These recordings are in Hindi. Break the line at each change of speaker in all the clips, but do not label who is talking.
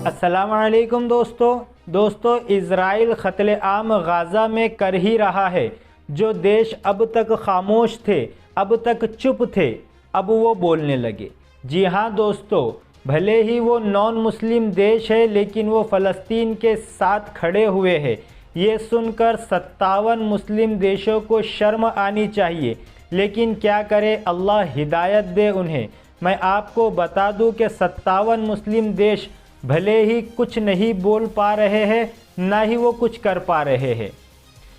अस्सलाम वालेकुम दोस्तों, इज़राइल क़त्ल आम गाज़ा में कर ही रहा है। जो देश अब तक खामोश थे, अब तक चुप थे, अब वो बोलने लगे। जी हाँ दोस्तों, भले ही वो नॉन मुस्लिम देश है लेकिन वो फ़लस्तीन के साथ खड़े हुए हैं। ये सुनकर 57 मुस्लिम देशों को शर्म आनी चाहिए, लेकिन क्या करे, अल्लाह हिदायत दे उन्हें। मैं आपको बता दूं कि 57 मुस्लिम देश भले ही कुछ नहीं बोल पा रहे हैं, ना ही वो कुछ कर पा रहे हैं,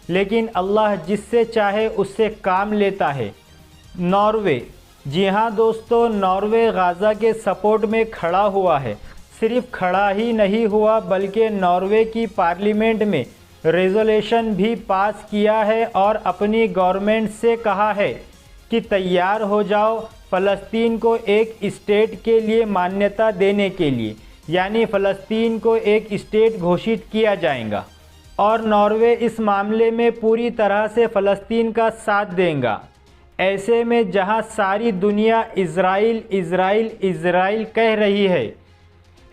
लेकिन अल्लाह जिससे चाहे उससे काम लेता है। नॉर्वे, जी हाँ दोस्तों, नॉर्वे गाज़ा के सपोर्ट में खड़ा हुआ है। सिर्फ खड़ा ही नहीं हुआ बल्कि नॉर्वे की पार्लियामेंट में रेजोल्यूशन भी पास किया है और अपनी गवर्नमेंट से कहा है कि तैयार हो जाओ फ़लस्तीन को एक स्टेट के लिए मान्यता देने के लिए, यानी फ़लस्तीन को एक स्टेट घोषित किया जाएगा और नॉर्वे इस मामले में पूरी तरह से फ़लस्तीन का साथ देगा। ऐसे में जहां सारी दुनिया इज़राइल इज़राइल इज़राइल कह रही है,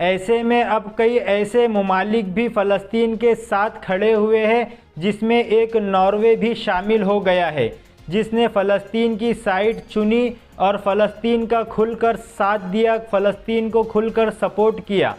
ऐसे में अब कई ऐसे ममालिक भी फ़लस्तीन के साथ खड़े हुए हैं, जिसमें एक नॉर्वे भी शामिल हो गया है, जिसने फ़लस्तीन की साइड चुनी और फ़लस्तीन का खुलकर साथ दिया, फ़लस्तीन को खुलकर सपोर्ट किया।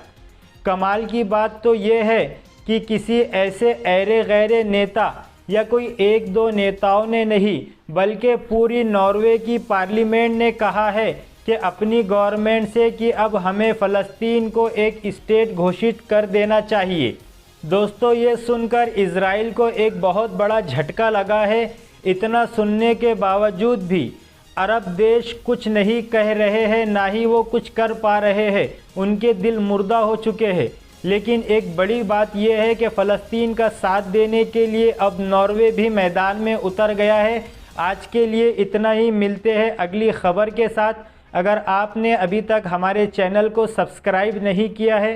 कमाल की बात तो ये है कि किसी ऐसे ऐरे गैरे नेता या कोई एक दो नेताओं ने नहीं, बल्कि पूरी नॉर्वे की पार्लियामेंट ने कहा है कि अपनी गवर्नमेंट से कि अब हमें फ़लस्तीन को एक स्टेट घोषित कर देना चाहिए। दोस्तों, ये सुनकर इज़राइल को एक बहुत बड़ा झटका लगा है। इतना सुनने के बावजूद भी अरब देश कुछ नहीं कह रहे हैं, ना ही वो कुछ कर पा रहे हैं। उनके दिल मुर्दा हो चुके हैं। लेकिन एक बड़ी बात यह है कि फ़लस्तीन का साथ देने के लिए अब नॉर्वे भी मैदान में उतर गया है। आज के लिए इतना ही, मिलते हैं अगली खबर के साथ। अगर आपने अभी तक हमारे चैनल को सब्सक्राइब नहीं किया है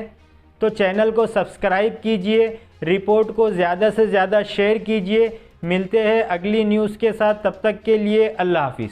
तो चैनल को सब्सक्राइब कीजिए, रिपोर्ट को ज़्यादा से ज़्यादा शेयर कीजिए। मिलते हैं अगली न्यूज़ के साथ, तब तक के लिए अल्लाह हाफिज़।